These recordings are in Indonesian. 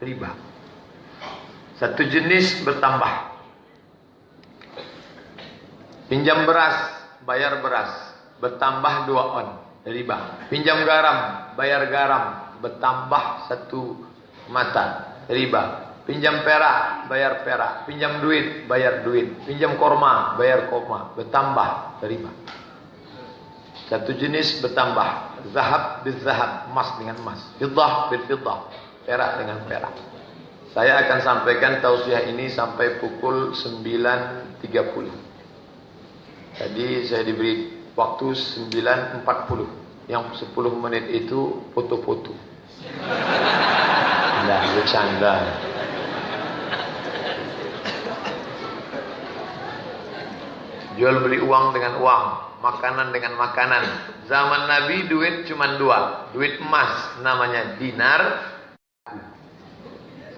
riba. Satu jenis bertambah. Pinjam beras, bayar beras, bertambah 2 on, riba. Pinjam garam, bayar garam, bertambah 1 mata, riba. Pinjam perak, bayar perak. Pinjam duit, bayar duit. Pinjam korma, bayar korma, bertambah, riba. Satu jenis bertambah. Zahab bil zahab, emas dengan emas. Fiddah bil fiddah, perak dengan perak. Saya akan sampaikan tausiah ini sampai pukul 9.30. Tadi saya diberi waktu 9.40. Yang 10 menit itu foto-foto. Nah, bercanda. Jual beli uang dengan uang, makanan dengan makanan. Zaman Nabi duit cuma 2. Duit emas namanya dinar.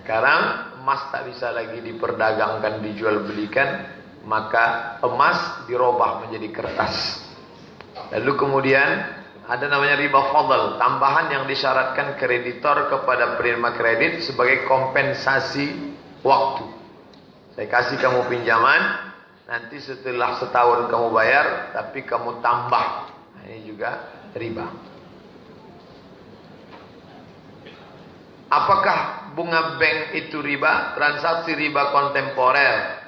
Sekarang emas tak bisa lagi diperdagangkan, dijual belikan, maka emas dirubah menjadi kertas. Lalu kemudian ada namanya riba fadl, tambahan yang disyaratkan kreditor kepada penerima kredit sebagai kompensasi waktu. Saya kasih kamu pinjaman, nanti setelah setahun kamu bayar, tapi kamu tambah. Nah, ini juga riba. Apakah bunga bank itu riba? Transaksi riba kontemporer.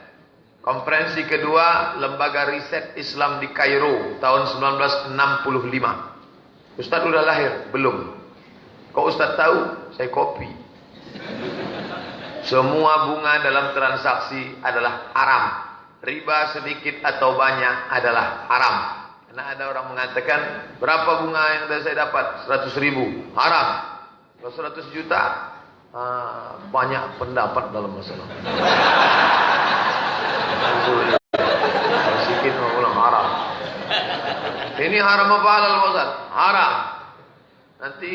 Konferensi kedua Lembaga Riset Islam di Kairo tahun 1965. Ustaz udah lahir? Belum. Kok Ustaz tahu? Saya kopi. Semua bunga dalam transaksi adalah haram. Riba sedikit atau banyak adalah haram. Karena ada orang mengatakan, berapa bunga yang saya dapat? 100.000. Haram. Kalau 100 juta, banyak pendapat dalam masalah. Sedikit mengulang haram. Ini haram apa halal Pak Ustaz? Haram. Nanti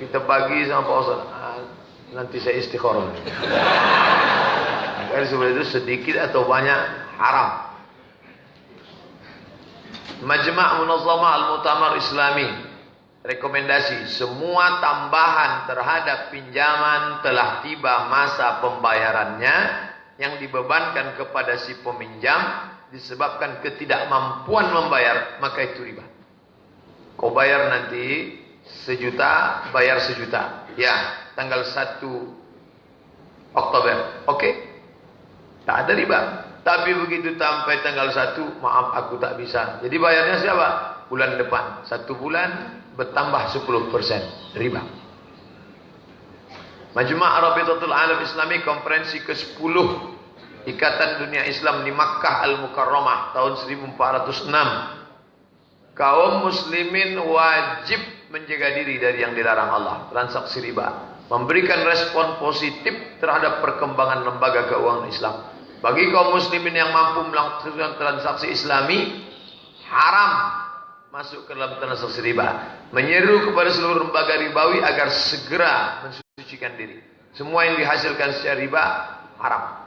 kita bagi sama Pak Ustaz. Nanti saya istikharah. Karena sebenarnya itu sedikit atau banyak haram. Majma' Munazzamah Al-Mu'tamar Islami, rekomendasi semua tambahan terhadap pinjaman telah tiba masa pembayarannya yang dibebankan kepada si peminjam disebabkan ketidakmampuan membayar, maka itu riba. Kau bayar nanti 1 juta, bayar 1 juta. Ya, tanggal 1 Oktober. Oke. Tak ada riba. Tapi begitu sampai tanggal 1, maaf aku tak bisa. Jadi bayarnya siapa? Bulan depan. 1 bulan bertambah 10%. Riba. Majma' Rabitatul Alam Islami konferensi ke-10 Ikatan Dunia Islam di Makkah Al-Mukarramah tahun 1406. Kaum muslimin wajib menjaga diri dari yang dilarang Allah, transaksi riba. Memberikan respon positif terhadap perkembangan lembaga keuangan Islam. Bagi kaum muslimin yang mampu melakukan transaksi islami, haram masuk ke dalam transaksi riba. Menyeru kepada seluruh lembaga ribawi agar segera mensucikan diri. Semua yang dihasilkan secara riba haram.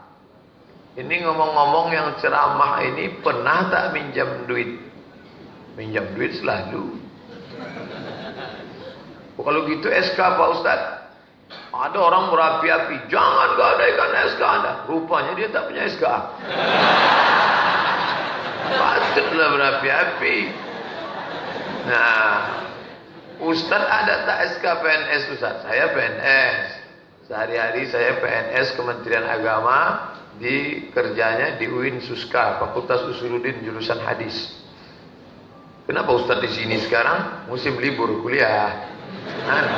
Ini ngomong-ngomong yang ceramah ini pernah tak minjam duit? Minjam duit selalu. Kalau gitu SK Pak Ustaz. Ada orang berapi-api, jangan gadaikan SK Anda. Rupanya dia tak punya SK. Patutlah berapi-api. Nah, Ustaz ada tak SK PNS Ustaz? Saya PNS. Sehari-hari saya PNS Kementerian Agama, di kerjanya di UIN Suska, Fakultas Usuluddin jurusan hadis. Kenapa Ustaz di sini sekarang? Musim libur kuliah.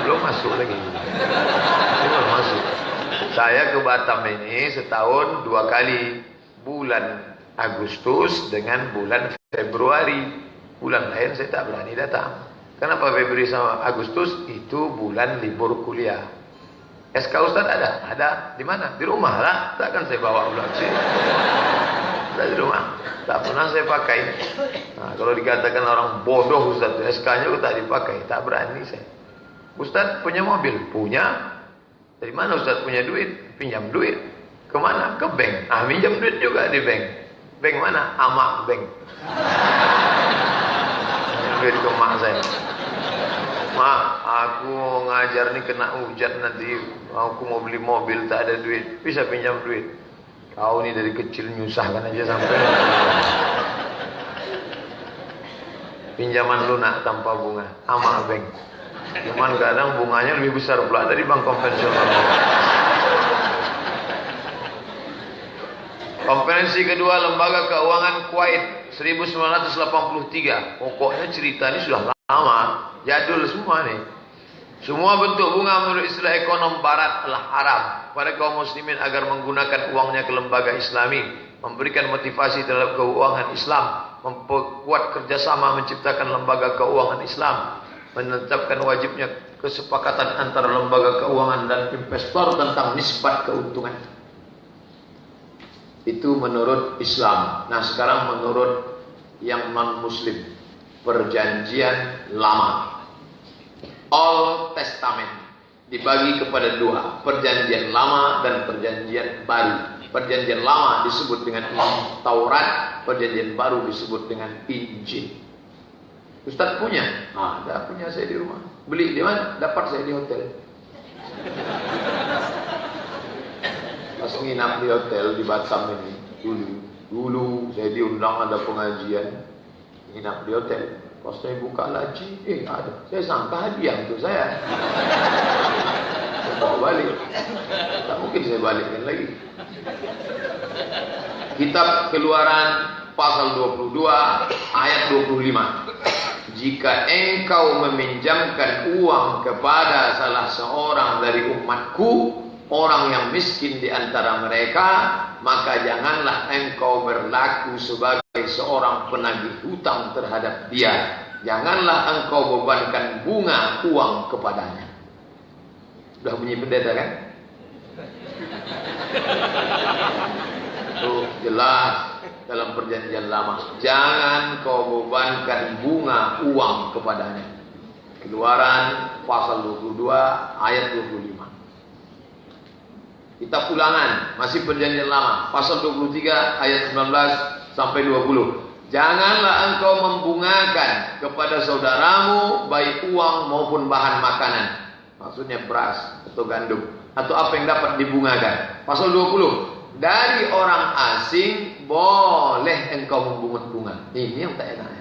Belum masuk lagi. Belum masuk. Saya ke Batam ini setahun 2 kali. Bulan Agustus dengan bulan Februari. Bulan lain saya tak berani datang. Kenapa Februari sama Agustus? Itu bulan libur kuliah. SK Ustaz ada? Ada. Di mana? Di rumah lah. Takkan saya bawa pulang sini. Ada di rumah. Tak pernah saya pakai. Nah, kalau dikatakan orang bodoh Ustaz, SK-nya tak dipakai. Tak berani saya. Ustaz punya mobil? Punya. Dari mana Ustaz punya duit? Pinjam duit. Kemana? Ke bank. Minjam duit juga di bank. Bank mana? Amak Bank. Pinjam duit ke mak saya. Mak, aku ngajar nih kena hujan nanti. Aku mau beli mobil tak ada duit. Bisa pinjam duit. Kau nih dari kecil nyusahkan aja sampai. Pinjaman lunak tanpa bunga. Ama bank. Cuman kadang bunganya lebih besar pula dari bank konvensional. Konferensi kedua Lembaga Keuangan Kuwait 1983. Pokoknya cerita ini sudah lama, jadul semua nih. Semua bentuk bunga menurut istilah ekonom barat telah haram pada kaum muslimin agar menggunakan uangnya ke lembaga islami, memberikan motivasi terhadap keuangan Islam, memperkuat kerjasama menciptakan lembaga keuangan Islam, menetapkan wajibnya kesepakatan antara lembaga keuangan dan investor tentang nisbat keuntungan. Itu menurut Islam. Nah sekarang menurut yang non-muslim, perjanjian lama, Old Testament dibagi kepada dua, perjanjian lama dan perjanjian baru. Perjanjian lama disebut dengan Taurat, perjanjian baru disebut dengan Injil. Ustaz punya? Ada, punya saya di rumah. Beli di mana? Dapat saya di hotel. Pas nginap di hotel di Batam ini dulu saya diundang ada pengajian, nginap di hotel. Pas saya buka laci, ada. Saya sangka hadiah untuk saya. Saya bawa balik. Tak mungkin saya balikkan lagi. Kitab Keluaran pasal 22 ayat 25. Jika engkau meminjamkan uang kepada salah seorang dari umatku, orang yang miskin di antara mereka, maka janganlah engkau berlaku sebagai seorang penagih hutang terhadap dia. Janganlah engkau bebankan bunga uang kepadanya. Sudah bunyi pendeta kan? Itu jelas dalam perjanjian lama. Jangan kau bebankan bunga uang kepadanya. Keluaran pasal 22 ayat 25. Kitab Ulangan, masih perjanjian lama, pasal 23 ayat 19 sampai 20. Janganlah engkau membungakan kepada saudaramu baik uang maupun bahan makanan. Maksudnya beras atau gandum atau apa yang dapat dibungakan. Pasal 20. Dari orang asing boleh engkau membungut bunga. Ini yang tak enak.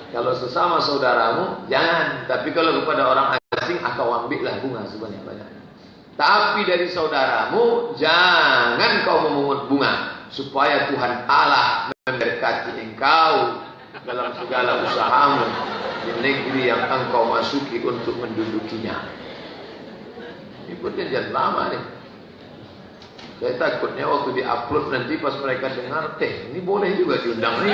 Kalau sesama saudaramu jangan, tapi kalau kepada orang asing kau ambillah bunga sebanyak-banyaknya. Tapi dari saudaramu jangan kau memungut bunga, supaya Tuhan Allah memberkati engkau dalam segala usahamu di negeri yang engkau masuki untuk mendudukinya. Ini perjanjian lama nih. Saya takutnya waktu di-upload nanti pas mereka dengar, ini boleh juga diundang nih.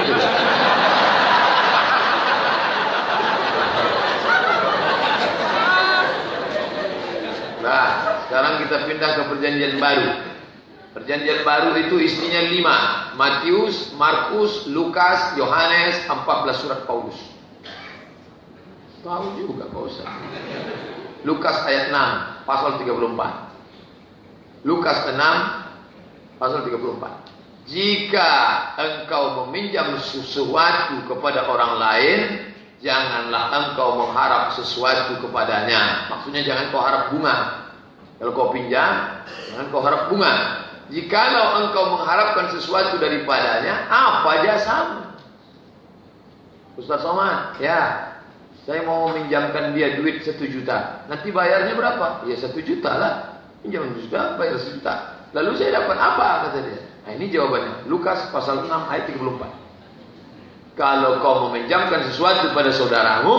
Nah, sekarang kita pindah ke perjanjian baru. Perjanjian baru itu isinya 5. Matius, Markus, Lukas, Yohanes, 14 surat Paulus. Tahu juga Pak Ustaz. Lukas ayat 6, pasal 34. Lukas 6, pasal 34. Jika engkau meminjam sesuatu kepada orang lain, janganlah engkau mengharap sesuatu kepadanya. Maksudnya jangan kau harap bunga. Kalau kau pinjam, jangan kau harap bunga. Jikalau engkau mengharapkan sesuatu daripadanya, apa jasamu? Ustaz Somad, ya, saya mau meminjamkan dia duit 1 juta. Nanti bayarnya berapa? Ya 1 juta lah. Pinjam 1 juta, bayar 1 juta. Lalu saya dapat apa? Kata dia. Nah ini jawabannya. Lukas pasal 6 ayat 34. Kalau kau meminjamkan sesuatu pada saudaramu,